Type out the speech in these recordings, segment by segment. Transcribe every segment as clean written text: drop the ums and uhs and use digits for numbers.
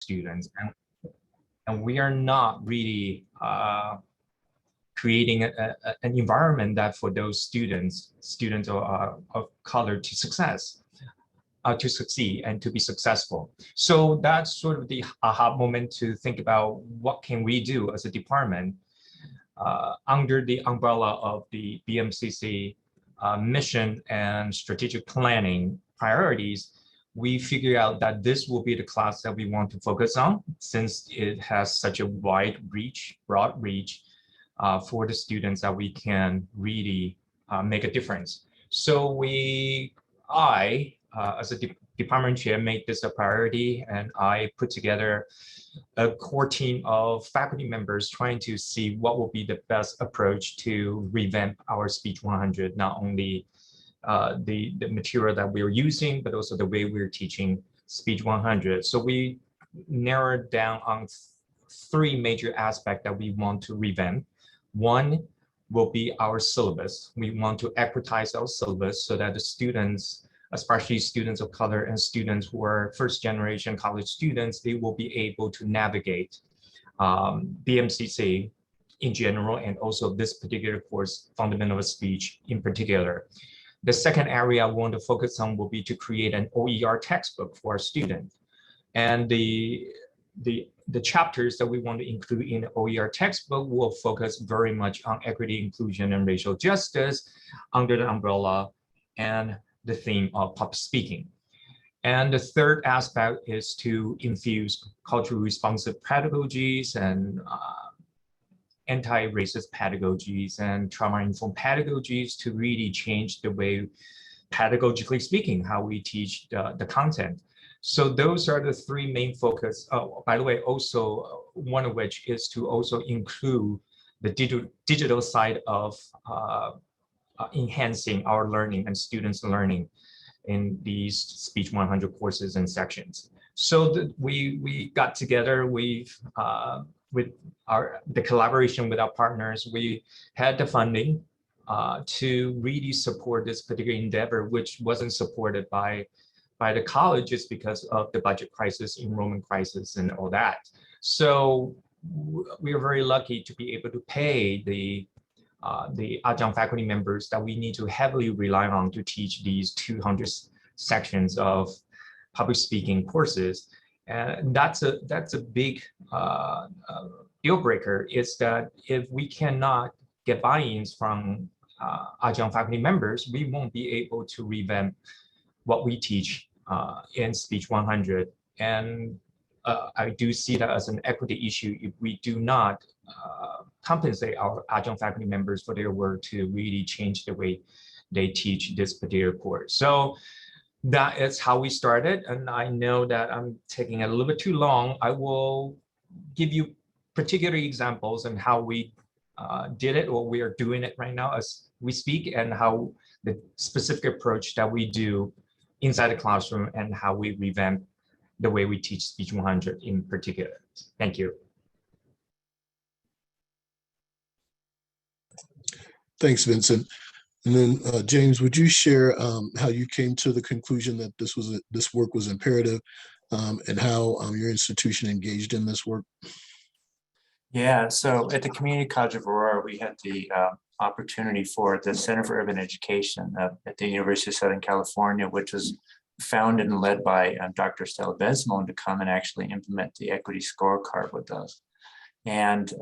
students, and we are not really creating an environment that for those students of color to succeed and to be successful. So that's sort of the aha moment to think about what can we do as a department under the umbrella of the BMCC mission and strategic planning priorities. We figure out that this will be the class that we want to focus on, since it has such a broad reach for the students that we can really make a difference. So I, as a department chair, made this a priority, and I put together a core team of faculty members trying to see what will be the best approach to revamp our Speech 100, not only the material that we're using, but also the way we're teaching Speech 100. So we narrowed down on three major aspects that we want to revamp. One will be our syllabus. We want to equitize our syllabus so that the students, especially students of color and students who are first generation college students, they will be able to navigate BMCC in general, and also this particular course, Fundamental of Speech in particular. The second area I want to focus on will be to create an OER textbook for our students. And the chapters that we want to include in the OER textbook will focus very much on equity, inclusion, and racial justice under the umbrella and the theme of public speaking. And the third aspect is to infuse culturally responsive pedagogies and anti-racist pedagogies and trauma-informed pedagogies to really change the way, pedagogically speaking, how we teach the content. So those are the three main focus. Oh, by the way, also one of which is to also include the digital side of enhancing our learning and students' learning in these Speech 100 courses and sections. So we got together, with the collaboration with our partners, we had the funding to really support this particular endeavor, which wasn't supported by the colleges because of the budget crisis, enrollment crisis, and all that. So we are very lucky to be able to pay the adjunct faculty members that we need to heavily rely on to teach these 200 sections of public speaking courses. And that's a big deal breaker, is that if we cannot get buy-ins from adjunct faculty members, we won't be able to revamp what we teach in Speech 100. And I do see that as an equity issue if we do not compensate our adjunct faculty members for their work to really change the way they teach this particular course. So that is how we started. And I know that I'm taking a little bit too long. I will give you particular examples on how we did it, or we are doing it right now as we speak, and how the specific approach that we do inside the classroom and how we revamp the way we teach Speech 100 in particular. Thank you. Thanks, Vincent. And then James, would you share how you came to the conclusion that this work was imperative, and how your institution engaged in this work? Yeah, so at the Community College of Aurora, we had the opportunity for the Center for Urban Education at the University of Southern California, which was founded and led by Dr. Stella Bensimon, to come and actually implement the equity scorecard with us. And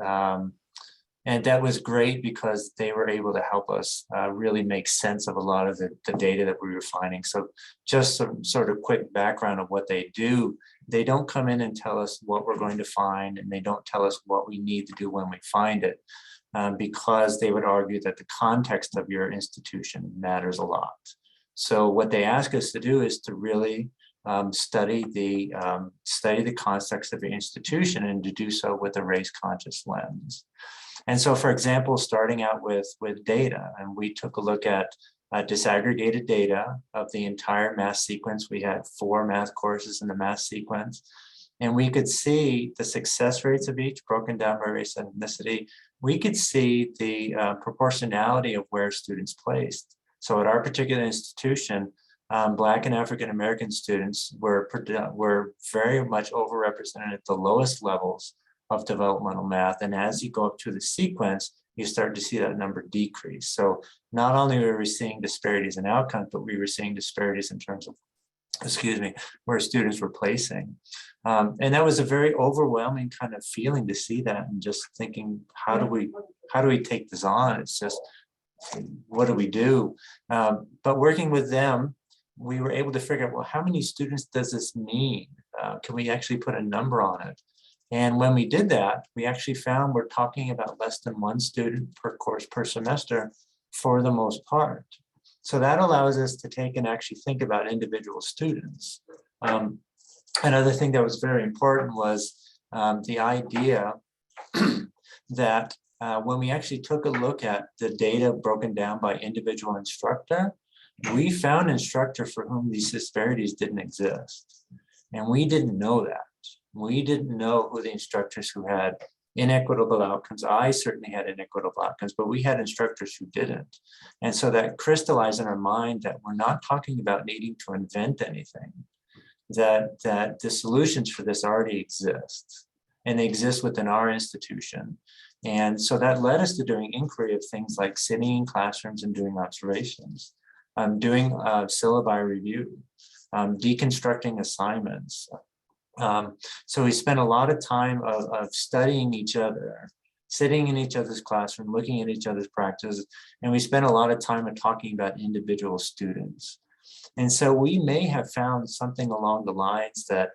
that was great because they were able to help us really make sense of a lot of the data that we were finding. So just some sort of quick background of what they do. They don't come in and tell us what we're going to find, and they don't tell us what we need to do when we find it, because they would argue that the context of your institution matters a lot. So what they ask us to do is to really study the context of your institution, and to do so with a race-conscious lens. And so, for example, starting out with data, and we took a look at disaggregated data of the entire math sequence. We had 4 math courses in the math sequence, and we could see the success rates of each broken down by race and ethnicity. We could see the proportionality of where students placed. So at our particular institution, Black and African American students were very much overrepresented at the lowest levels of developmental math. And as you go up to the sequence, you start to see that number decrease. So not only were we seeing disparities in outcomes, but we were seeing disparities in terms of, where students were placing. And that was a very overwhelming kind of feeling to see that, and just thinking, how do we take this on? It's just, what do we do? But working with them, we were able to figure out, well, how many students does this mean? Can we actually put a number on it? And when we did that, we actually found we're talking about less than one student per course per semester for the most part. So that allows us to take and actually think about individual students. Another thing that was very important was the idea that when we actually took a look at the data broken down by individual instructor, we found instructor for whom these disparities didn't exist. And we didn't know that. We didn't know who the instructors who had inequitable outcomes. I certainly had inequitable outcomes, but we had instructors who didn't. And so that crystallized in our mind that we're not talking about needing to invent anything, that the solutions for this already exist, and they exist within our institution. And so that led us to doing inquiry of things like sitting in classrooms and doing observations, doing syllabi review, deconstructing assignments. So we spent a lot of time of studying each other, sitting in each other's classroom, looking at each other's practices, and we spent a lot of time of talking about individual students. And so we may have found something along the lines that,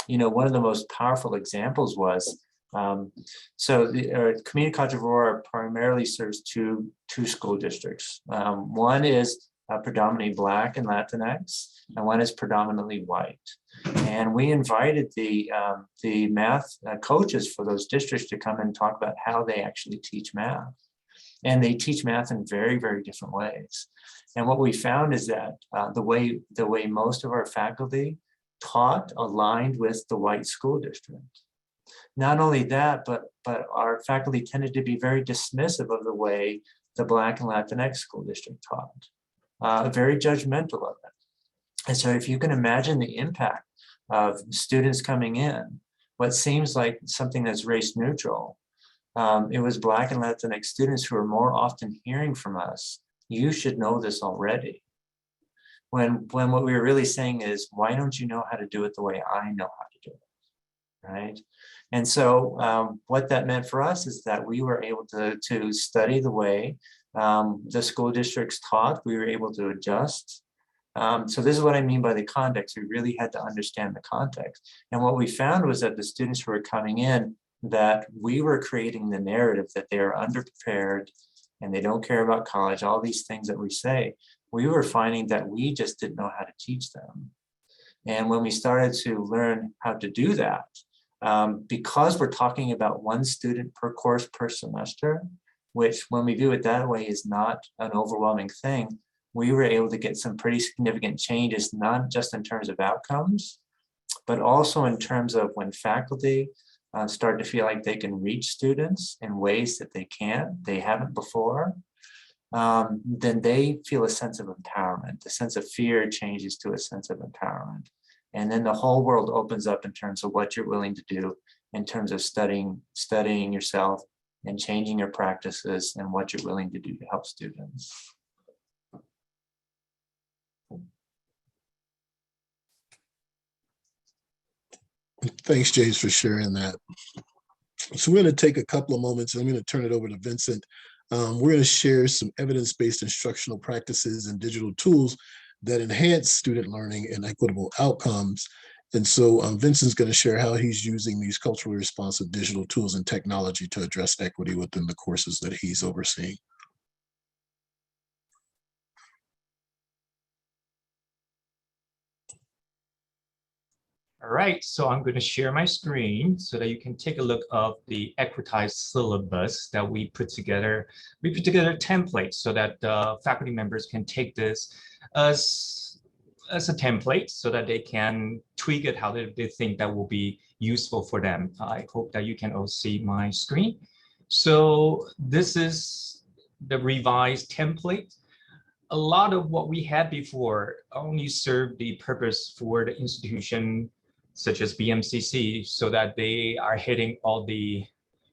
one of the most powerful examples was, the Community College of Aurora primarily serves two school districts. One is predominantly Black and Latinx, and one is predominantly white. And we invited the math coaches for those districts to come and talk about how they actually teach math. And they teach math in very, very different ways. And what we found is that the way most of our faculty taught aligned with the white school district. Not only that, but our faculty tended to be very dismissive of the way the Black and Latinx school district taught, very judgmental of it. And so if you can imagine the impact of students coming in, what seems like something that's race neutral, it was Black and Latinx students who are more often hearing from us, you should know this already. When what we were really saying is, why don't you know how to do it the way I know how to do it, right? And so what that meant for us is that we were able to study the way the school districts taught. We were able to adjust. So this is what I mean by the context. We really had to understand the context. And what we found was that the students who were coming in, that we were creating the narrative that they are underprepared and they don't care about college, all these things that we say, we were finding that we just didn't know how to teach them. And when we started to learn how to do that, because we're talking about one student per course per semester, which when we do it that way is not an overwhelming thing, we were able to get some pretty significant changes, not just in terms of outcomes, but also in terms of when faculty start to feel like they can reach students in ways that they haven't before, then they feel a sense of empowerment. The sense of fear changes to a sense of empowerment. And then the whole world opens up in terms of what you're willing to do in terms of studying yourself and changing your practices and what you're willing to do to help students. Thanks, James, for sharing that. So we're going to take a couple of moments and I'm going to turn it over to Vincent. We're going to share some evidence-based instructional practices and digital tools that enhance student learning and equitable outcomes. And so Vincent's going to share how he's using these culturally responsive digital tools and technology to address equity within the courses that he's overseeing. All right, so I'm going to share my screen so that you can take a look of the equitized syllabus that we put together. We put together templates so that faculty members can take this as a template so that they can tweak it how they think that will be useful for them. I hope that you can all see my screen. So this is the revised template. a lot of what we had before only served the purpose for the institution such as BMCC so that they are hitting all the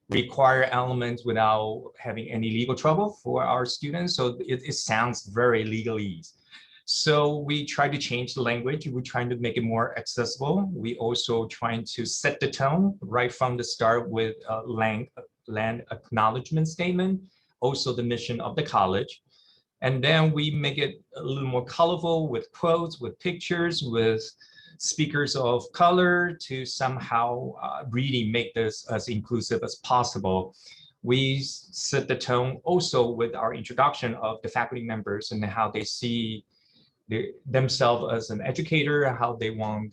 required elements without having any legal trouble for our students. So it sounds very legalese. So we try to change the language. We're trying to make it more accessible. We also trying to set the tone right from the start with a land acknowledgement statement, also the mission of the college. And then we make it a little more colorful with quotes, with pictures, with speakers of color to somehow really make this as inclusive as possible. We set the tone also with our introduction of the faculty members and how they see themselves as an educator, how they want,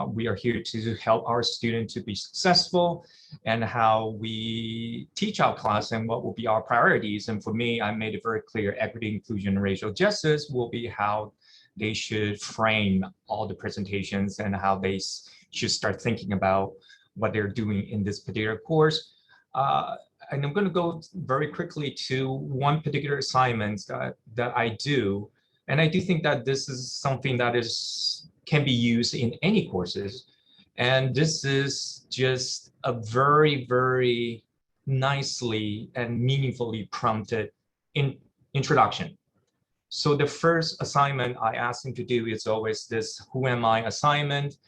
we are here to help our students to be successful, and how we teach our class and what will be our priorities. And for me, I made it very clear, equity, inclusion, and racial justice will be how they should frame all the presentations and how they should start thinking about what they're doing in this particular course. And I'm going to go very quickly to one particular assignment that I do. And I do think that this is something that can be used in any courses. And this is just a very, very nicely and meaningfully prompted introduction. So the first assignment I ask them to do is always this "Who am I" assignment.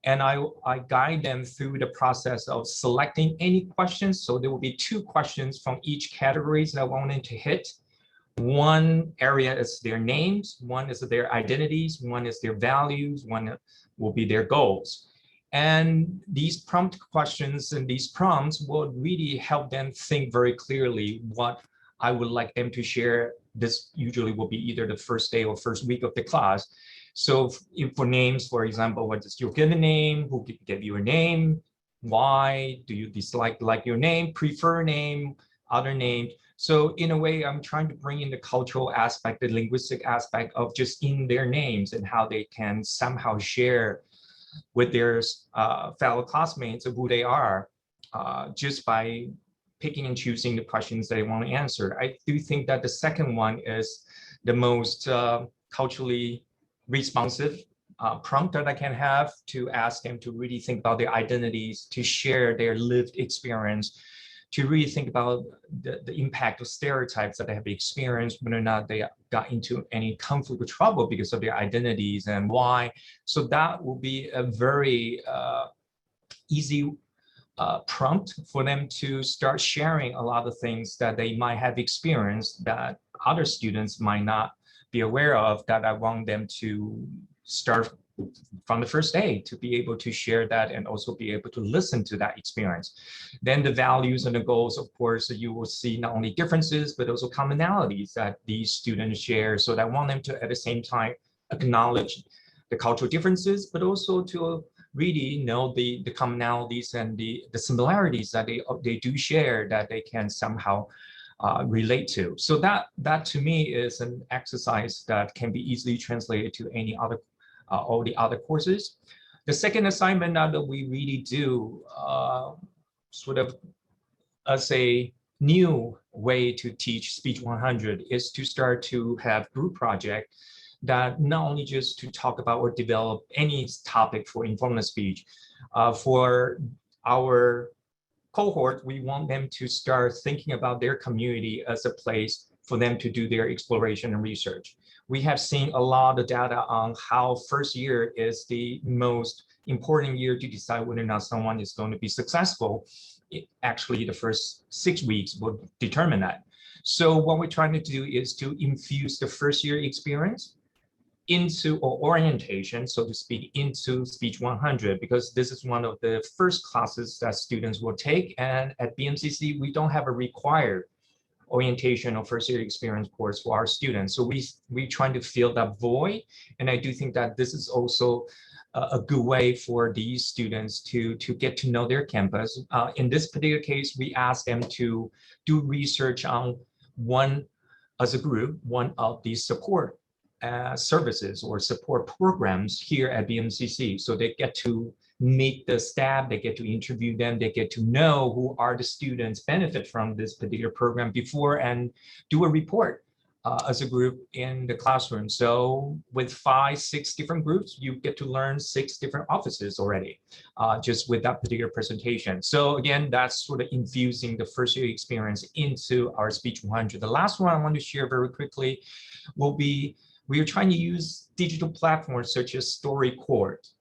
And I guide them through the process of selecting any questions. So there will be 2 questions from each categories that I want them to hit. One area is their names, one is their identities, one is their values, one will be their goals. And these prompt questions and these prompts will really help them think very clearly what I would like them to share. This usually will be either the first day or first week of the class. So for names, for example, what is your given name? Who gave you a name? Why do you dislike your name? Prefer name, other names. So in a way, I'm trying to bring in the cultural aspect, the linguistic aspect of just in their names and how they can somehow share with their fellow classmates of who they are just by picking and choosing the questions they want to answer. I do think that the second one is the most culturally responsive prompt that I can have to ask them to really think about their identities, to share their lived experience, to really think about the impact of stereotypes that they have experienced, whether or not they got into any conflict or trouble because of their identities and why. So that will be a very easy prompt for them to start sharing a lot of things that they might have experienced that other students might not be aware of, that I want them to start from the first day to be able to share that and also be able to listen to that experience. Then the values and the goals, of course, you will see not only differences, but also commonalities that these students share. So I want them to, at the same time, acknowledge the cultural differences, but also to really know the commonalities and the similarities that they do share that they can somehow relate to. So that to me is an exercise that can be easily translated to any other all the other courses. The second assignment that we really do sort of as a new way to teach Speech 100 is to start to have group project that not only just to talk about or develop any topic for informal speech. For our cohort, we want them to start thinking about their community as a place for them to do their exploration and research. We have seen a lot of data on how first year is the most important year to decide whether or not someone is going to be successful. Actually, the first 6 weeks will determine that. So what we're trying to do is to infuse the first year experience into, or orientation, so to speak, into Speech 100, because this is one of the first classes that students will take. And at BMCC, we don't have a required orientation or first year experience course for our students. So we trying to fill that void. And I do think that this is also a good way for these students to get to know their campus. In this particular case, we asked them to do research on one, as a group, one of these support services or support programs here at BMCC. So they get to meet the staff, they get to interview them, they get to know who are the students benefit from this particular program before and do a report as a group in the classroom. So with 5, 6 different groups, you get to learn 6 different offices already, just with that particular presentation. So again, that's sort of infusing the first year experience into our Speech 100. The last one I want to share very quickly will be, we are trying to use digital platforms such as StoryCorps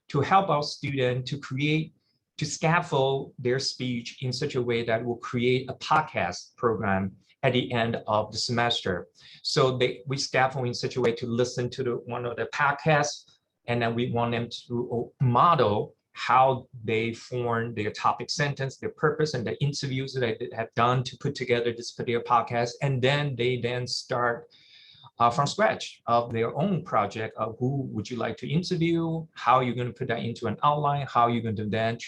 to help our students to scaffold their speech in such a way that will create a podcast program at the end of the semester. So we scaffold in such a way to listen to one of the podcasts, and then we want them to model how they form their topic sentence, their purpose, and the interviews that they have done to put together this particular podcast. And then they start from scratch of their own project of who would you like to interview, how you're going to put that into an outline, how you're going to then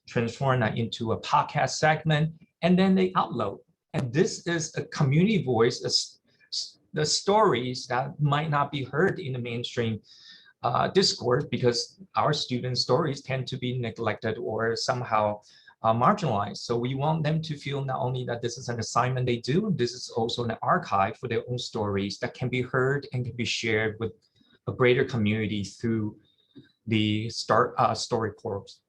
transform that into a podcast segment, and then they upload. And this is a community voice, the stories that might not be heard in the mainstream discourse, because our students' stories tend to be neglected or somehow marginalized. So we want them to feel not only that this is an assignment they do, this is also an archive for their own stories that can be heard and can be shared with a greater community through the StoryCorps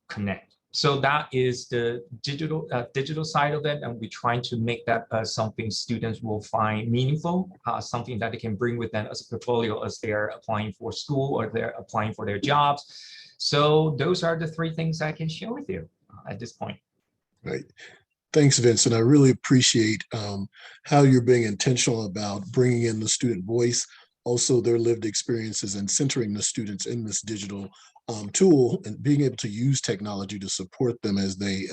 Connect. So that is the digital side of it, and we're trying to make that something students will find meaningful, something that they can bring with them as a portfolio as they're applying for school or they're applying for their jobs. So those are the 3 things I can share with you at this point. Right. Thanks, Vincent. I really appreciate how you're being intentional about bringing in the student voice, also their lived experiences, and centering the students in this digital tool and being able to use technology to support them as they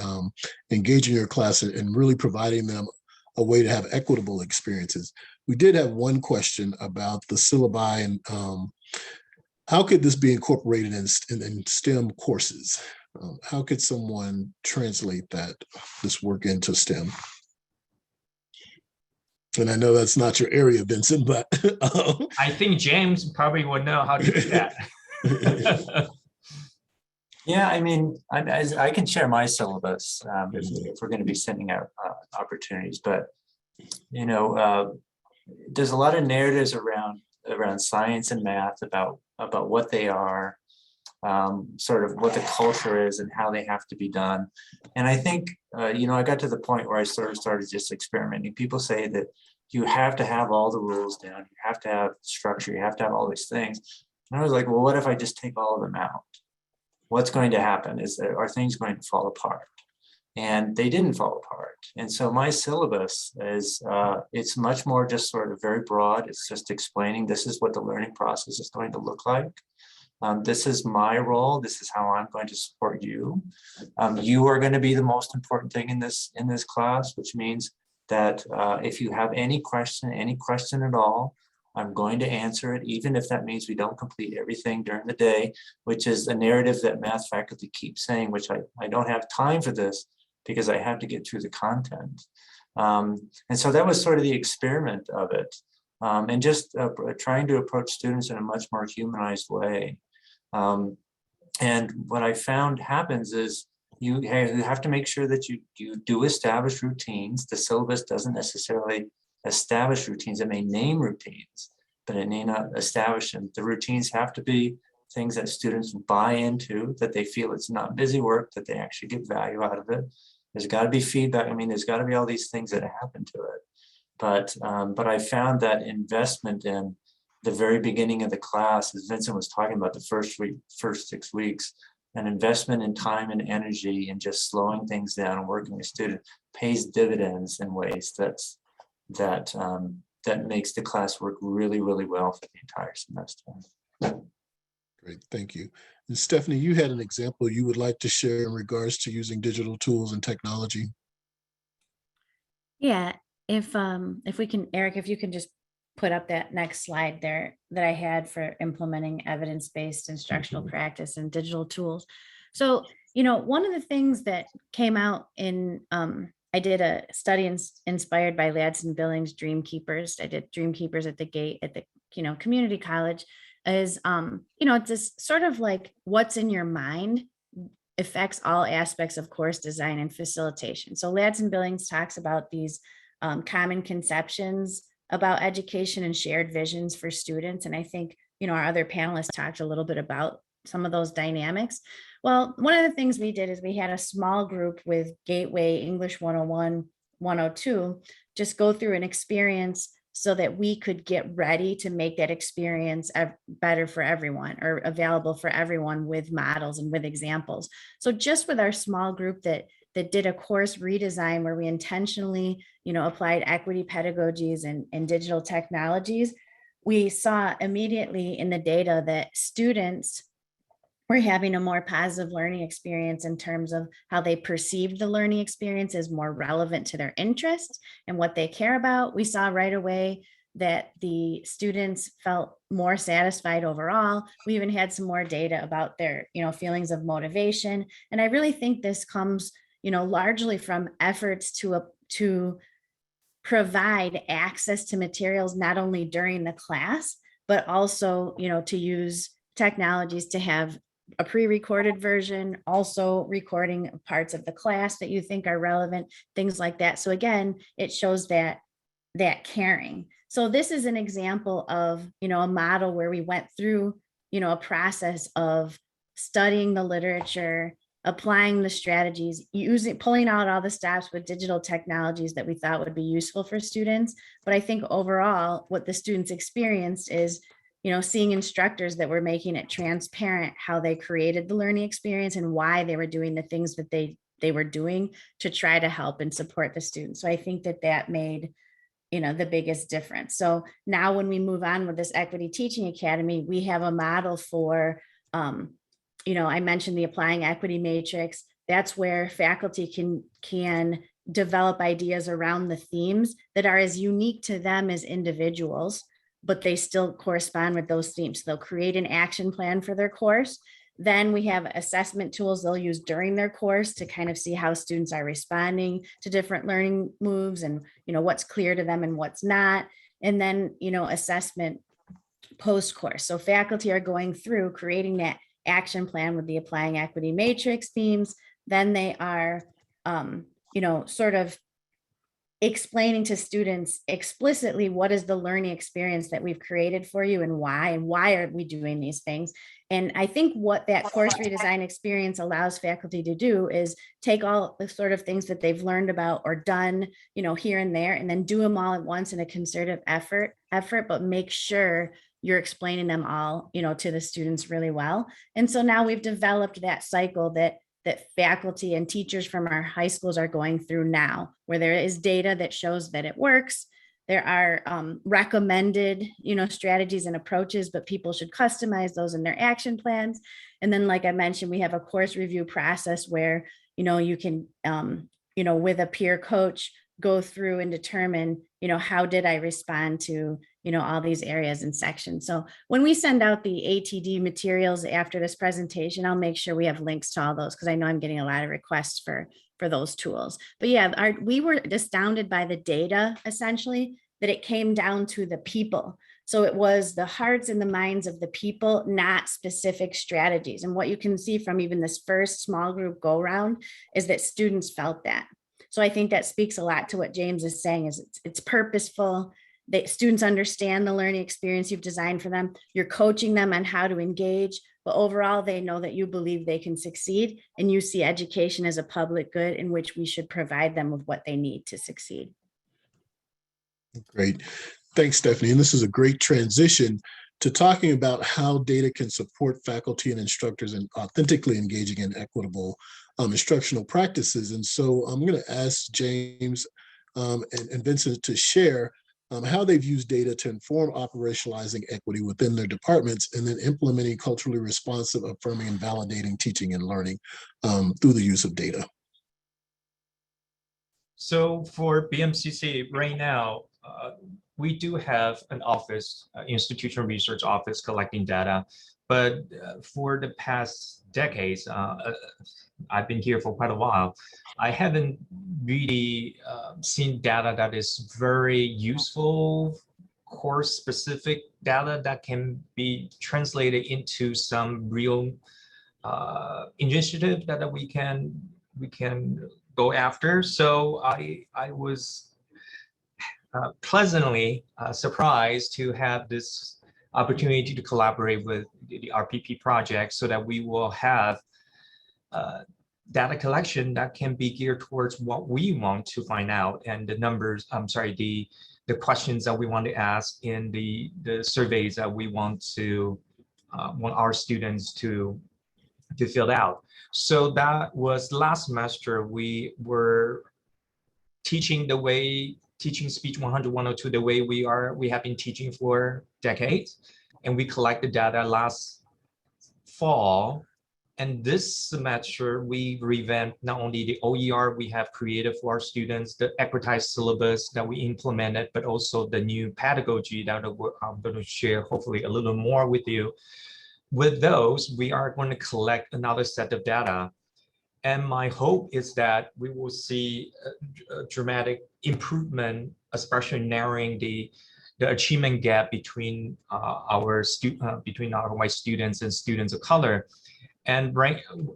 engage in your class, and really providing them a way to have equitable experiences. We did have one question about the syllabi and how could this be incorporated in STEM courses? How could someone translate this work into STEM? And I know that's not your area, Vincent, but I think James probably would know how to do that. Yeah, I mean, I can share my syllabus if we're going to be sending out opportunities, but you know, there's a lot of narratives around science and math about what they are, sort of what the culture is and how they have to be done. And I think, you know, I got to the point where I sort of started just experimenting. People say that you have to have all the rules down, you have to have structure, you have to have all these things. And I was like, well, what if I just take all of them out? What's going to happen? Are things going to fall apart? And they didn't fall apart. And so my syllabus is, it's much more just sort of very broad. It's just explaining this is what the learning process is going to look like. This is my role. This is how I'm going to support you. You are going to be the most important thing in this class, which means that if you have any question at all, I'm going to answer it, even if that means we don't complete everything during the day, which is a narrative that math faculty keep saying, which I don't have time for this because I have to get through the content. And so that was sort of the experiment of it. And just trying to approach students in a much more humanized way. And what I found happens is you have to make sure that you do establish routines. The syllabus doesn't necessarily establish routines. It may name routines, but it may not establish them. The routines have to be things that students buy into, that they feel it's not busy work, that they actually get value out of it. There's got to be feedback. I mean, there's got to be all these things that happen to it. But I found that investment in the very beginning of the class, as Vincent was talking about, the first 6 weeks, an investment in time and energy and just slowing things down and working with students pays dividends in ways that makes the class work really, really well for the entire semester. Great, thank you. And Stephanie, you had an example you would like to share in regards to using digital tools and technology. Yeah, if we can, Eric, if you can just put up that next slide there that I had for implementing evidence-based instructional practice and digital tools. So, you know, one of the things that came out in, I did a study inspired by Ladson Billings Dream Keepers. I did Dream Keepers at the Gate at the, you know, community college, is, you know, it's this sort of like what's in your mind affects all aspects of course design and facilitation. So Ladson Billings talks about these common conceptions about education and shared visions for students. And I think, our other panelists talked a little bit about some of those dynamics. Well, one of the things we did is we had a small group with Gateway English 101, 102, just go through an experience so that we could get ready to make that experience better for everyone or available for everyone with models and with examples. So just with our small group that did a course redesign where we intentionally, applied equity pedagogies and digital technologies, we saw immediately in the data that students were having a more positive learning experience in terms of how they perceived the learning experience as more relevant to their interests and what they care about. We saw right away that the students felt more satisfied overall. We even had some more data about their, feelings of motivation. And I really think this comes, largely from efforts to provide access to materials, not only during the class, but also, to use technologies to have a pre-recorded version, also recording parts of the class that you think are relevant, things like that. So again, it shows that caring. So this is an example of, a model where we went through, a process of studying the literature, applying the strategies, pulling out all the stops with digital technologies that we thought would be useful for students. But I think overall, what the students experienced is, seeing instructors that were making it transparent how they created the learning experience and why they were doing the things that they were doing to try to help and support the students. So I think that made, the biggest difference. So now when we move on with this Equity Teaching Academy, we have a model for, I mentioned the Applying Equity Matrix. That's where faculty can develop ideas around the themes that are as unique to them as individuals, but they still correspond with those themes. So they'll create an action plan for their course. Then we have assessment tools they'll use during their course to kind of see how students are responding to different learning moves and, what's clear to them and what's not. And then, assessment post-course. So faculty are going through creating that action plan with the Applying Equity Matrix themes. Then they are, sort of explaining to students explicitly what is the learning experience that we've created for you and why are we doing these things. And I think what that course redesign experience allows faculty to do is take all the sort of things that they've learned about or done, here and there, and then do them all at once in a concerted effort, but make sure you're explaining them all, to the students really well. And so now we've developed that cycle that faculty and teachers from our high schools are going through now, where there is data that shows that it works. There are recommended, strategies and approaches, but people should customize those in their action plans. And then, like I mentioned, we have a course review process where, you can, with a peer coach, go through and determine, how did I respond to, all these areas and sections. So when we send out the ATD materials after this presentation, I'll make sure we have links to all those, because I know I'm getting a lot of requests for those tools. But yeah, we were astounded by the data, essentially, that it came down to the people. So it was the hearts and the minds of the people, not specific strategies. And what you can see from even this first small group go round is that students felt that. So I think that speaks a lot to what James is saying, is it's purposeful. That students understand the learning experience you've designed for them. You're coaching them on how to engage, but overall they know that you believe they can succeed, and you see education as a public good in which we should provide them with what they need to succeed. Great. Thanks, Stephanie. And this is a great transition to talking about how data can support faculty and instructors in authentically engaging in equitable instructional practices. And so I'm going to ask James and Vincent to share how they've used data to inform operationalizing equity within their departments, and then implementing culturally responsive, affirming, and validating teaching and learning through the use of data. So for BMCC right now, we do have an office, institutional research office collecting data, but for the past decades, I've been here for quite a while, I haven't really seen data that is very useful, course specific data that can be translated into some real initiative that we can go after. So pleasantly surprised to have this opportunity to collaborate with the RPP project so that we will have data collection that can be geared towards what we want to find out and the numbers, the questions that we want to ask in the surveys that we want our students to fill out. So that was last semester. We were teaching Speech 100, 102 the way we have been teaching for decades. And we collected data last fall. And this semester, we revamped not only the OER we have created for our students, the equitized syllabus that we implemented, but also the new pedagogy that I'm going to share hopefully a little more with you. With those, we are going to collect another set of data. And my hope is that we will see a dramatic improvement, especially narrowing the achievement gap between our white students and students of color. And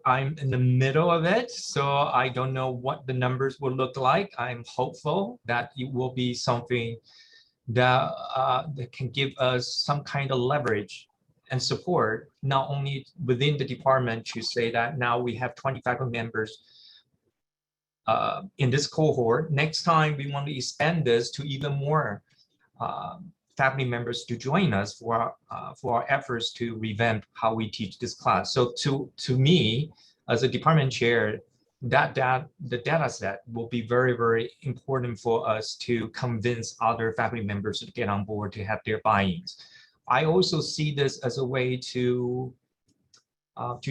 I'm in the middle of it, so I don't know what the numbers will look like. I'm hopeful that it will be something that can give us some kind of leverage and support, not only within the department to say that now we have 20 faculty members in this cohort. Next time, we want to expand this to even more faculty members to join us for our efforts to revamp how we teach this class. So to me, as a department chair, the data set will be very, very important for us to convince other faculty members to get on board to have their buy-ins. I also see this as a way to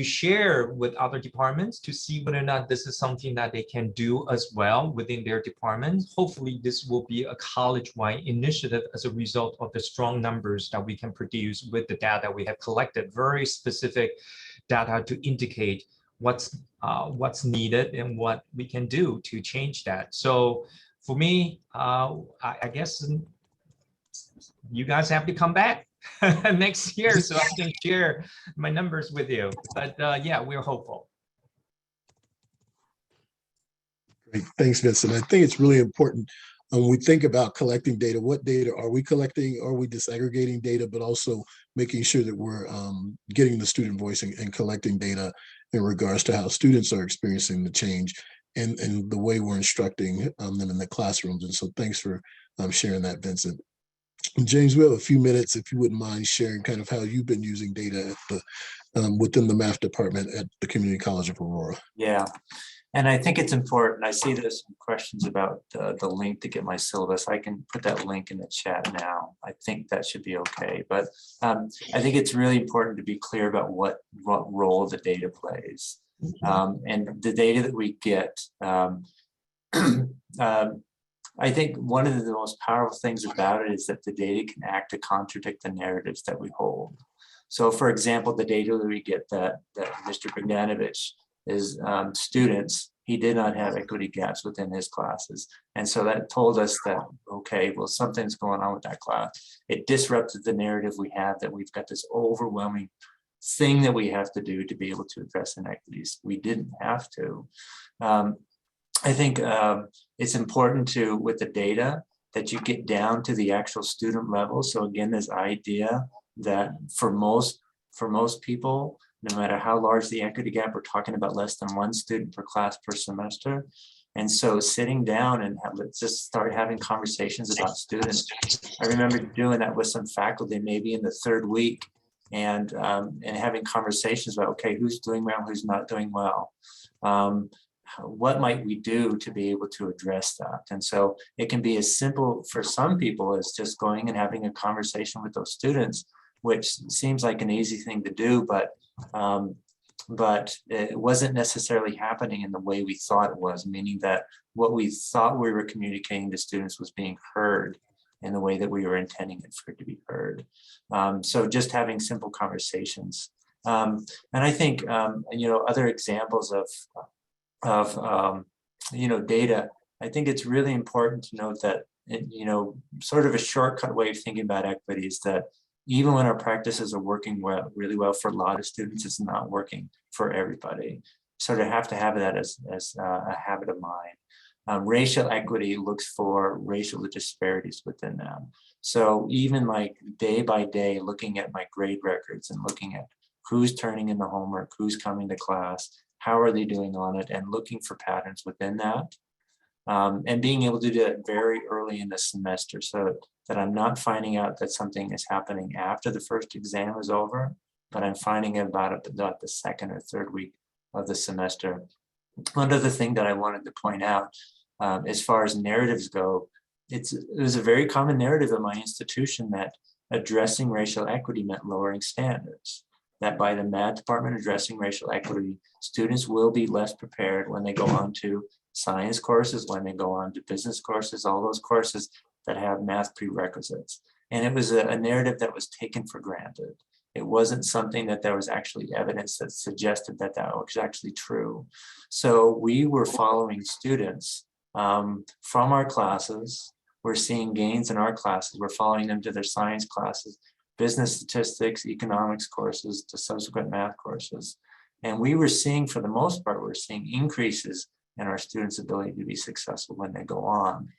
share with other departments to see whether or not this is something that they can do as well within their departments. Hopefully, this will be a college-wide initiative as a result of the strong numbers that we can produce with the data we have collected, very specific data to indicate what's needed and what we can do to change that. So for me, I guess you guys have to come back next year so I can share my numbers with you. But yeah, we're hopeful. Great. Thanks, Vincent. I think it's really important when we think about collecting data, what data are we collecting? Are we disaggregating data, but also making sure that we're getting the student voice and collecting data in regards to how students are experiencing the change and the way we're instructing them in the classrooms. And so thanks for sharing that, Vincent. James, we have a few minutes, if you wouldn't mind sharing kind of how you've been using data at within the math department at the Community College of Aurora. Yeah, and I think it's important. I see there's some questions about the link to get my syllabus. I can put that link in the chat now. I think that should be okay. But I think it's really important to be clear about what role the data plays. And the data that we get, I think one of the most powerful things about it is that the data can act to contradict the narratives that we hold. So for example, the data that we get that Mr. Bogdanovich is students, he did not have equity gaps within his classes. And so that told us that, okay, well, something's going on with that class. It disrupted the narrative we have that we've got this overwhelming thing that we have to do to be able to address inequities. We didn't have to. I think it's important to, with the data, that you get down to the actual student level. So again, this idea that for most people, no matter how large the equity gap, we're talking about less than one student per class per semester. And so sitting down and let's just start having conversations about students. I remember doing that with some faculty, maybe in the third week, and having conversations about, okay, who's doing well, who's not doing well. What might we do to be able to address that? And so it can be as simple for some people as just going and having a conversation with those students, which seems like an easy thing to do, but it wasn't necessarily happening in the way we thought it was, meaning that what we thought we were communicating to students was being heard in the way that we were intending it for it to be heard. So just having simple conversations. And I think, other examples of data, I think it's really important to note that, sort of a shortcut way of thinking about equity is that even when our practices are working really well for a lot of students, it's not working for everybody. Sort of have to have that as a habit of mind. Racial equity looks for racial disparities within them. So even like day by day, looking at my grade records and looking at who's turning in the homework, who's coming to class, how are they doing on it, and looking for patterns within that. And being able to do that very early in the semester so that I'm not finding out that something is happening after the first exam is over, but I'm finding out about it about the second or third week of the semester. One other thing that I wanted to point out, as far as narratives go, it was a very common narrative at my institution that addressing racial equity meant lowering standards. That by the math department addressing racial equity, students will be less prepared when they go on to science courses, when they go on to business courses, all those courses that have math prerequisites. And it was a narrative that was taken for granted. It wasn't something that there was actually evidence that suggested that that was actually true. So we were following students from our classes. We're seeing gains in our classes. We're following them to their science classes, business statistics, economics courses, to subsequent math courses. And we were seeing, for the most part, we're seeing increases in our students' ability to be successful when they go on.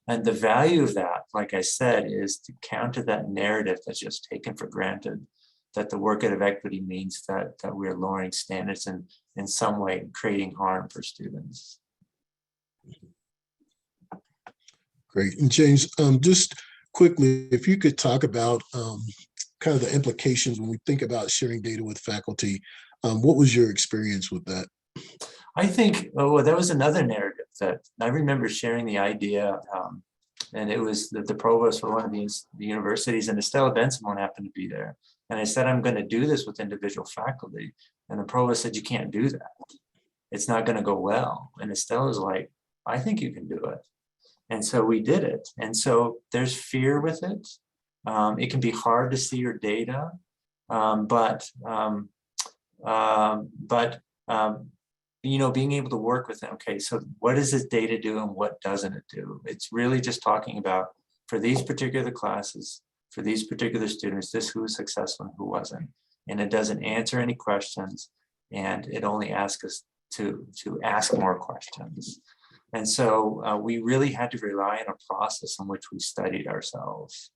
And the value of that, like I said, is to counter that narrative that's just taken for granted, that the work out of equity means that we're lowering standards and in some way creating harm for students. Great. And James, just quickly, if you could talk about kind of the implications when we think about sharing data with faculty, what was your experience with that? I think, well, that was another narrative that I remember sharing the idea, and it was the provost for one of the universities, and Estella Benson one happened to be there. And I said, I'm going to do this with individual faculty. And the provost said, you can't do that. It's not going to go well. And Estella was like, I think you can do it. And so we did it. And so there's fear with it. It can be hard to see your data, but you know, being able to work with them. Okay, so what does this data do and what doesn't it do? It's really just talking about, for these particular classes, for these particular students, this who was successful and who wasn't. And it doesn't answer any questions, and it only asks us to ask more questions. And so we really had to rely on a process in which we studied ourselves.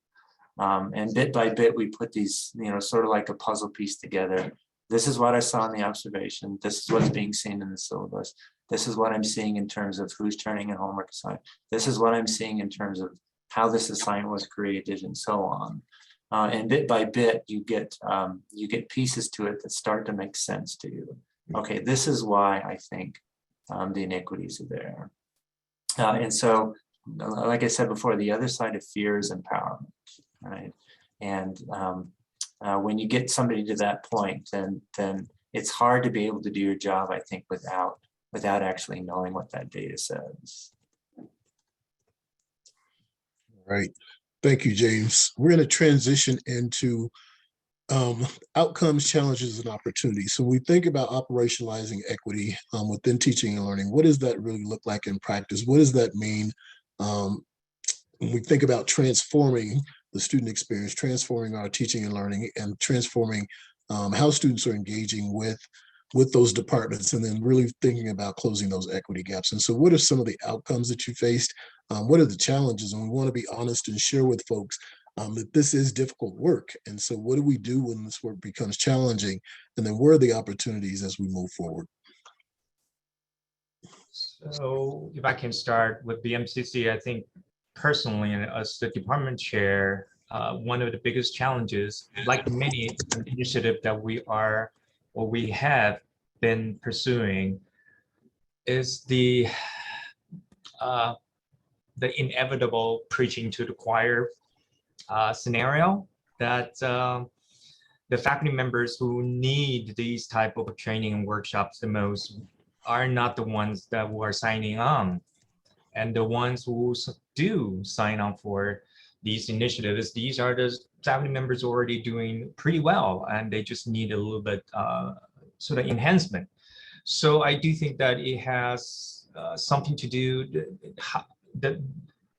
And bit by bit, we put these, you know, sort of like a puzzle piece together. This is what I saw in the observation. This is what's being seen in the syllabus. This is what I'm seeing in terms of who's turning in homework assignment. This is what I'm seeing in terms of how this assignment was created and so on. And bit by bit, you get pieces to it that start to make sense to you. Okay, this is why I think the inequities are there. And so, like I said before, the other side of fear is empowerment, right? And when you get somebody to that point, then it's hard to be able to do your job, I think, without actually knowing what that data says. Right. Thank you, James. We're going to transition into outcomes, challenges, and opportunities. So when we think about operationalizing equity within teaching and learning, what does that really look like in practice? What does that mean when we think about transforming the student experience, transforming our teaching and learning, and transforming how students are engaging with those departments, and then really thinking about closing those equity gaps? And so what are some of the outcomes that you faced? What are the challenges? And we want to be honest and share with folks that this is difficult work. And so what do we do when this work becomes challenging? And then where are the opportunities as we move forward? So if I can start with the MCC, I think personally, and as the department chair, one of the biggest challenges, like many initiatives that we have been pursuing, is the inevitable preaching to the choir scenario that the faculty members who need these type of training and workshops the most are not the ones that were signing on. And the ones who do sign on for these initiatives, these are the faculty members already doing pretty well, and they just need a little bit sort of enhancement. So I do think that it has something to do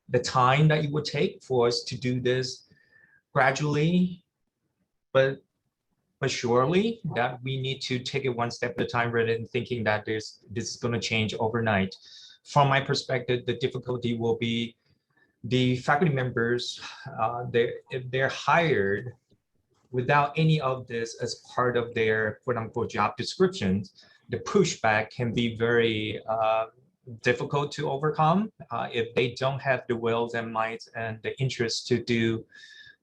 the time that it would take for us to do this gradually, but surely, that we need to take it one step at a time rather than thinking that this is going to change overnight. from my perspective, the difficulty will be the faculty members, if they're hired without any of this as part of their quote unquote job descriptions, the pushback can be very difficult to overcome if they don't have the wills and minds and the interest to do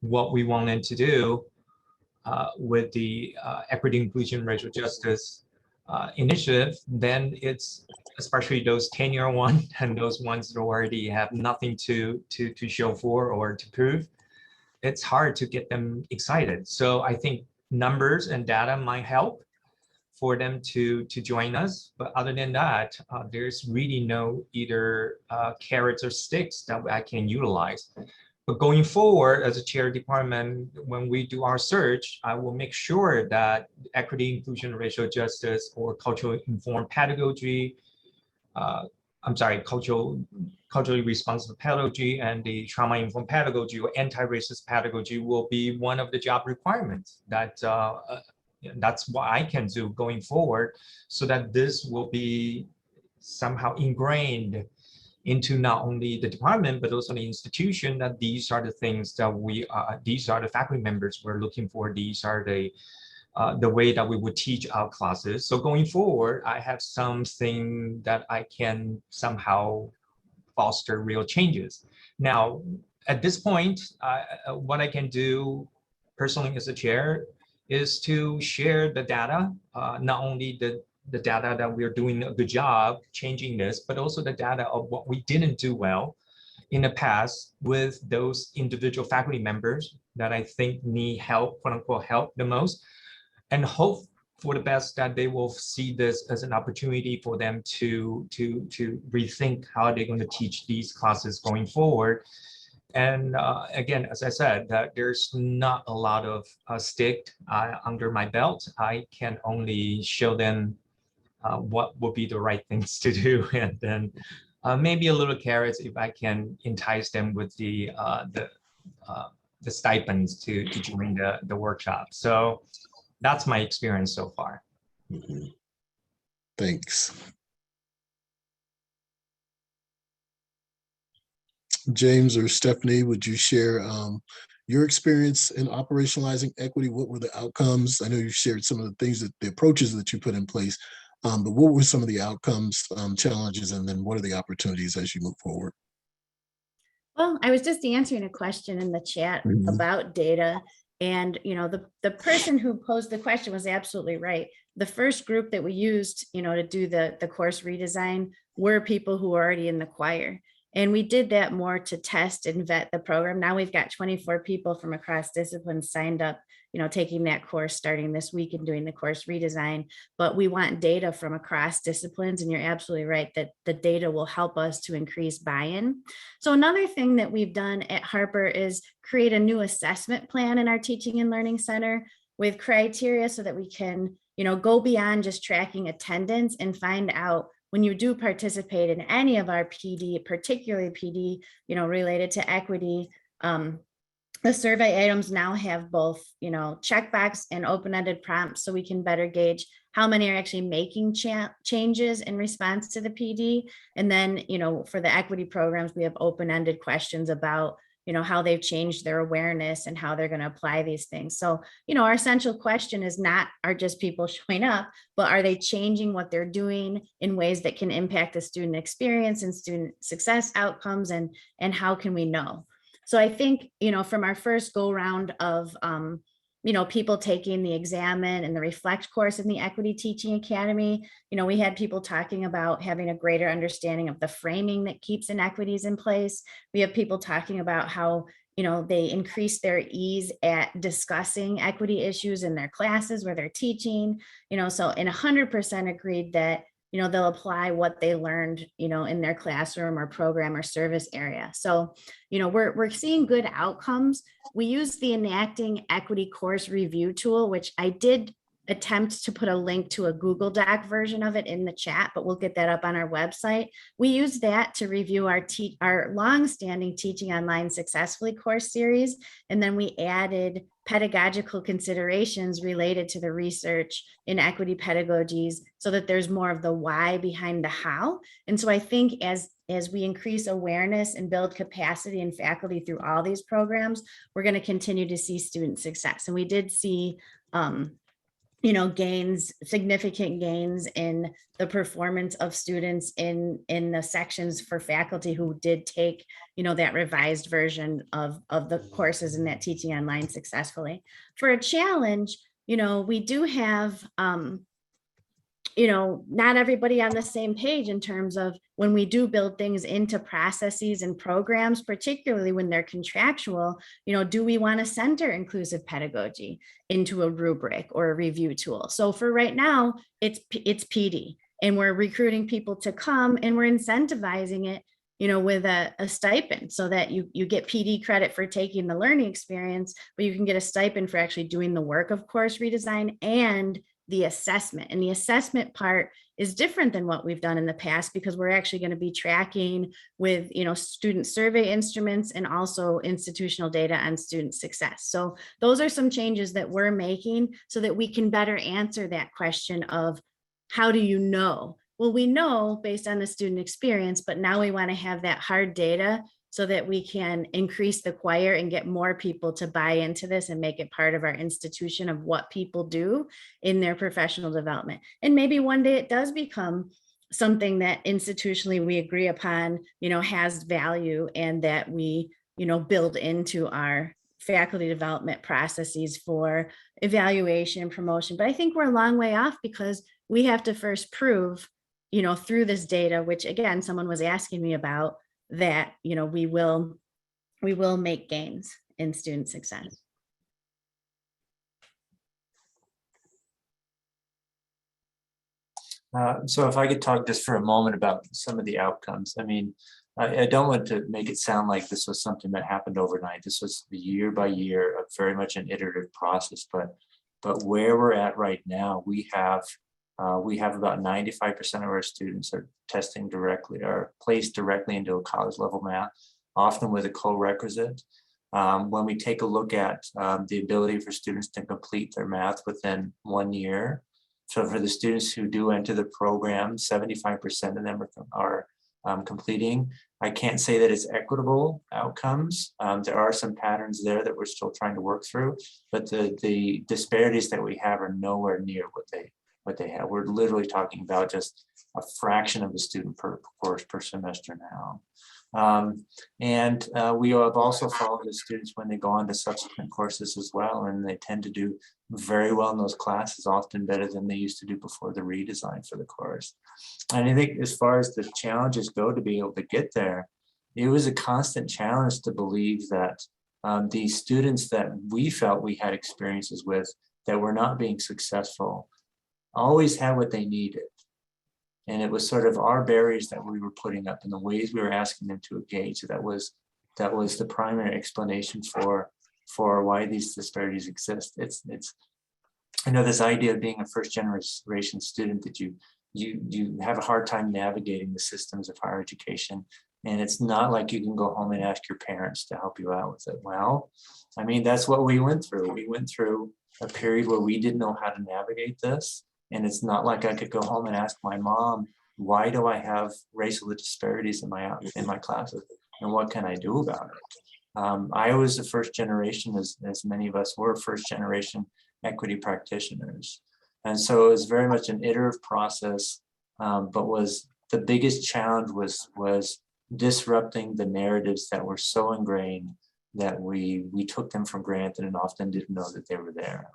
what we want them to do with the equity, inclusion, racial justice initiative. Then it's especially those 10-year ones and those ones that already have nothing to show for or to prove. It's hard to get them excited. So I think numbers and data might help for them to join us. But other than that, there's really no either carrots or sticks that I can utilize. But going forward, as a chair department, when we do our search, I will make sure that equity, inclusion, racial justice, or culturally informed pedagogy, culturally responsive pedagogy, and the trauma-informed pedagogy or anti-racist pedagogy will be one of the job requirements. That's what I can do going forward, so that this will be somehow ingrained into not only the department, but also the institution, that these are the things that these are the faculty members we're looking for. These are the way that we would teach our classes. So going forward, I have something that I can somehow foster real changes. Now, at this point, what I can do personally as a chair is to share the data, not only the data that we're doing a good job changing this, but also the data of what we didn't do well in the past with those individual faculty members that I think need help, quote unquote, help the most, and hope for the best that they will see this as an opportunity for them to rethink how they're going to teach these classes going forward. And again, as I said, that there's not a lot of stick under my belt. I can only show them what would be the right things to do, and then maybe a little carrots if I can entice them with the stipends to join the workshop. So that's my experience so far. Mhm. Thanks. James or Stephanie, would you share your experience in operationalizing equity? What were the outcomes? I know you shared some of the things, the approaches that you put in place, but what were some of the outcomes, challenges, and then what are the opportunities as you move forward? Well, I was just answering a question in the chat about data. And, the person who posed the question was absolutely right. The first group that we used, to do the course redesign were people who were already in the choir. And we did that more to test and vet the program. Now we've got 24 people from across disciplines signed up, taking that course starting this week and doing the course redesign. But we want data from across disciplines. And you're absolutely right that the data will help us to increase buy-in. So another thing that we've done at Harper is create a new assessment plan in our Teaching and Learning Center with criteria so that we can, go beyond just tracking attendance and find out when you do participate in any of our PD, particularly PD, related to equity. The survey items now have both, checkbox and open-ended prompts, so we can better gauge how many are actually making changes in response to the PD. And then, for the equity programs, we have open-ended questions about, how they've changed their awareness and how they're going to apply these things. So, our essential question is not, are just people showing up, but are they changing what they're doing in ways that can impact the student experience and student success outcomes, and how can we know? So I think, from our first go round of, people taking the Examine and the Reflect course in the Equity Teaching Academy, we had people talking about having a greater understanding of the framing that keeps inequities in place. We have people talking about how, they increase their ease at discussing equity issues in their classes where they're teaching, so and 100% agreed that, they'll apply what they learned, in their classroom or program or service area. So, we're seeing good outcomes. We use the Enacting Equity Course Review tool, which I did attempt to put a link to a Google Doc version of it in the chat, but we'll get that up on our website. We use that to review our longstanding Teaching Online Successfully course series. And then we added pedagogical considerations related to the research in equity pedagogies so that there's more of the why behind the how. And so I think as we increase awareness and build capacity in faculty through all these programs, we're going to continue to see student success. And we did see gains, significant gains in the performance of students in the sections for faculty who did take, that revised version of the courses and that teaching online successfully. For a challenge, we do have, not everybody on the same page in terms of when we do build things into processes and programs, particularly when they're contractual, do we want to center inclusive pedagogy into a rubric or a review tool? So for right now, it's PD, and we're recruiting people to come, and we're incentivizing it, with a stipend so that you get PD credit for taking the learning experience, but you can get a stipend for actually doing the work of course redesign and the assessment. And the assessment part is different than what we've done in the past, because we're actually going to be tracking with, student survey instruments and also institutional data on student success. So those are some changes that we're making so that we can better answer that question of how do you know? Well, we know based on the student experience, but now we want to have that hard data so that we can increase the choir and get more people to buy into this and make it part of our institution of what people do in their professional development. And maybe one day it does become something that institutionally we agree upon, has value, and that we, build into our faculty development processes for evaluation and promotion. But I think we're a long way off, because we have to first prove, through this data, which again, someone was asking me about, that we will make gains in student success. So if I could talk just for a moment about some of the outcomes. I mean, I don't want to make it sound like this was something that happened overnight. This was the year by year of very much an iterative process, but where we're at right now, we have about 95% of our students are testing directly or placed directly into a college level math, often with a co-requisite. When we take a look at the ability for students to complete their math within 1 year, so for the students who do enter the program, 75% of them are completing. I can't say that it's equitable outcomes. There are some patterns there that we're still trying to work through, but the disparities that we have are nowhere near what they have. We're literally talking about just a fraction of the student per course per semester now. We have also followed the students when they go on to subsequent courses as well, and they tend to do very well in those classes, often better than they used to do before the redesign for the course. And I think as far as the challenges go to be able to get there, it was a constant challenge to believe that the students that we felt we had experiences with that were not being successful always had what they needed. And it was sort of our barriers that we were putting up and the ways we were asking them to engage. That was the primary explanation for why these disparities exist. It's this idea of being a first generation student, that you have a hard time navigating the systems of higher education. And it's not like you can go home and ask your parents to help you out with it. Well, I mean, that's what we went through. We went through a period where we didn't know how to navigate this. And it's not like I could go home and ask my mom, why do I have racial disparities in my classes? And what can I do about it? I was the first generation, as many of us were, first generation equity practitioners. And so it was very much an iterative process, but was the biggest challenge was disrupting the narratives that were so ingrained that we took them for granted and often didn't know that they were there.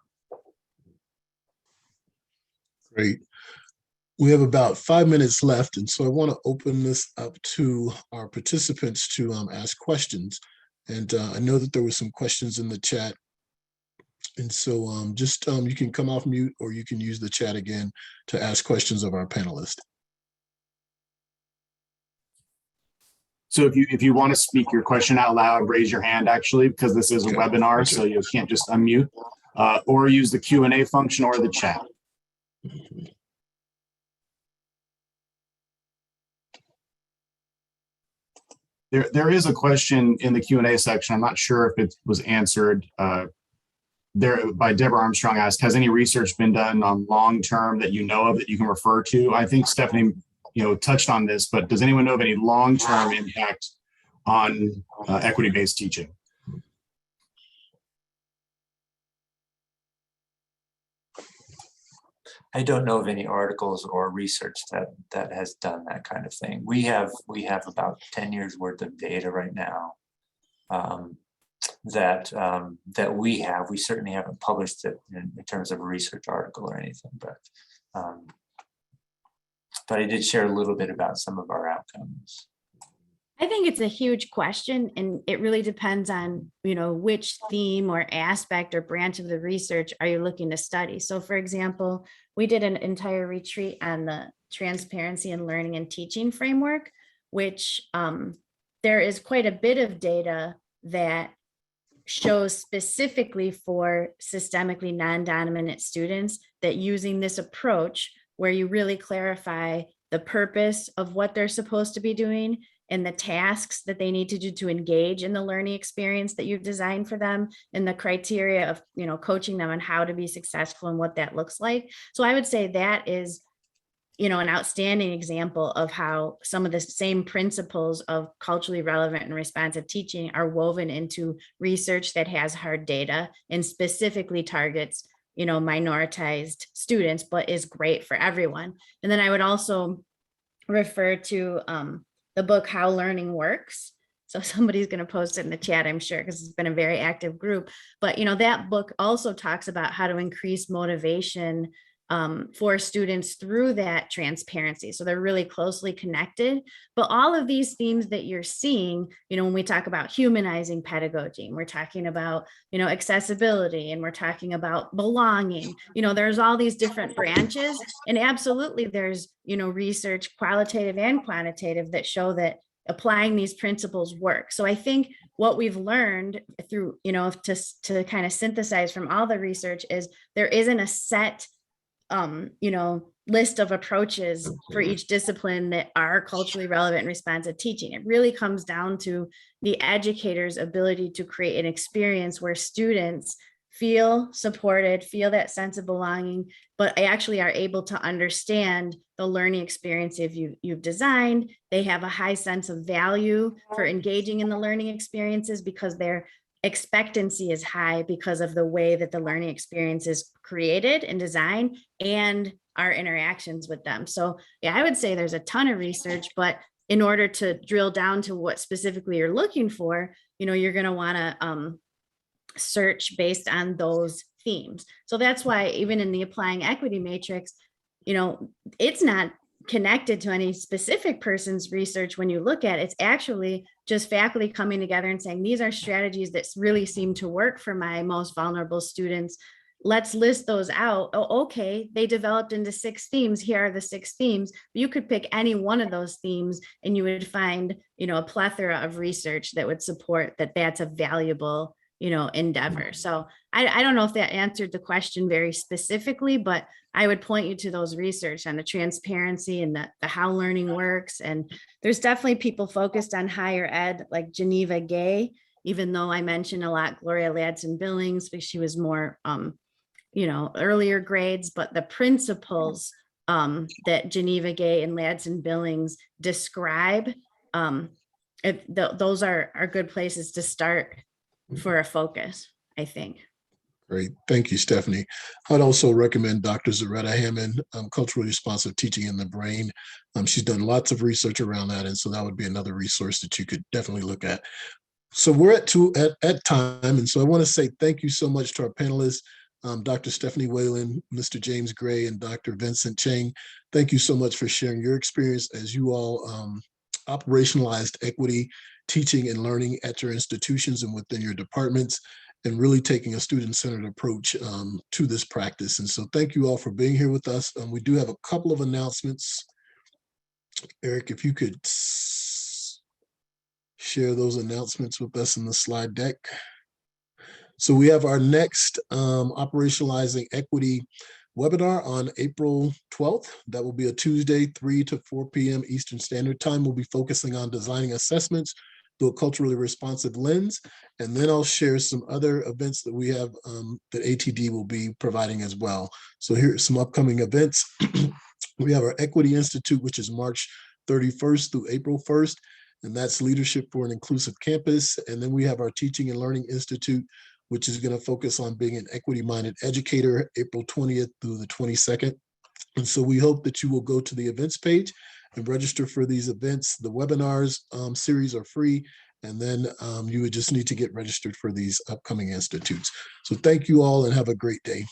Great. We have about 5 minutes left, and so I want to open this up to our participants to ask questions. And I know that there were some questions in the chat, and so you can come off mute, or you can use the chat again to ask questions of our panelists. So if you want to speak your question out loud, raise your hand, actually, because this is a webinar, so you can't just unmute, or use the Q&A function or the chat. There is a question in the Q&A section. I'm not sure if it was answered there by Deborah Armstrong asked, has any research been done on long-term that you know of that you can refer to? I think Stephanie, touched on this, but does anyone know of any long-term impact on equity-based teaching? I don't know of any articles or research that has done that kind of thing. We have about 10 years worth of data right now that we have. We certainly haven't published it in terms of a research article or anything, but I did share a little bit about some of our outcomes. I think it's a huge question, and it really depends on, which theme or aspect or branch of the research are you looking to study. So for example, we did an entire retreat on the transparency and learning and teaching framework, which there is quite a bit of data that shows specifically for systemically non-dominant students that using this approach where you really clarify the purpose of what they're supposed to be doing and the tasks that they need to do to engage in the learning experience that you've designed for them, and the criteria of, coaching them on how to be successful and what that looks like. So I would say that is, an outstanding example of how some of the same principles of culturally relevant and responsive teaching are woven into research that has hard data and specifically targets, minoritized students, but is great for everyone. And then I would also refer to the book, How Learning Works. So somebody's going to post it in the chat, I'm sure, because it's been a very active group. But, that book also talks about how to increase motivation for students through that transparency. So they're really closely connected. But all of these themes that you're seeing, when we talk about humanizing pedagogy, and we're talking about, accessibility, and we're talking about belonging, there's all these different branches. And absolutely there's, research, qualitative and quantitative, that show that applying these principles work. So I think what we've learned through, to kind of synthesize from all the research is there isn't a set list of approaches for each discipline that are culturally relevant and responsive teaching. It really comes down to the educator's ability to create an experience where students feel supported, feel that sense of belonging, but actually are able to understand the learning experience you've designed. They have a high sense of value for engaging in the learning experiences because their expectancy is high because of the way that the learning experience is created and designed and our interactions with them. So yeah, I would say there's a ton of research, but in order to drill down to what specifically you're looking for, you're going to want to search based on those themes. So that's why even in the Applying Equity Matrix, it's not connected to any specific person's research. When you look at it, it's actually just faculty coming together and saying, these are strategies that really seem to work for my most vulnerable students. Let's list those out. Oh, okay, they developed into 6 themes. Here are the 6 themes. You could pick any one of those themes and you would find, a plethora of research that would support that that's a valuable, endeavor. So I don't know if that answered the question very specifically, but I would point you to those research on the transparency and the how learning works. And there's definitely people focused on higher ed, like Geneva Gay, even though I mentioned a lot Gloria Ladson-Billings, because she was more, earlier grades, but the principles that Geneva Gay and Ladson-Billings describe, those are good places to start for a focus, I think. Great. Thank you, Stephanie. I'd also recommend Dr. Zaretta Hammond, Culturally Responsive Teaching in the Brain. She's done lots of research around that, and so that would be another resource that you could definitely look at. So we're at time, and so I want to say thank you so much to our panelists, Dr. Stephanie Whalen, Mr. James Gray, and Dr. Vincent Chang. Thank you so much for sharing your experience as you all operationalized equity teaching and learning at your institutions and within your departments, and really taking a student-centered approach to this practice. And so thank you all for being here with us. We do have a couple of announcements. Eric, if you could share those announcements with us in the slide deck. So we have our next Operationalizing Equity webinar on April 12th. That will be a Tuesday, 3 to 4 p.m. Eastern Standard Time. We'll be focusing on designing assessments through a culturally responsive lens. And then I'll share some other events that we have that ATD will be providing as well. So here are some upcoming events. We have our Equity Institute, which is March 31st through April 1st, and that's Leadership for an Inclusive Campus. And then we have our Teaching and Learning Institute, which is going to focus on being an equity-minded educator, April 20th through the 22nd. And so we hope that you will go to the events page and register for these events. The webinars series are free, and then you would just need to get registered for these upcoming institutes. So thank you all and have a great day.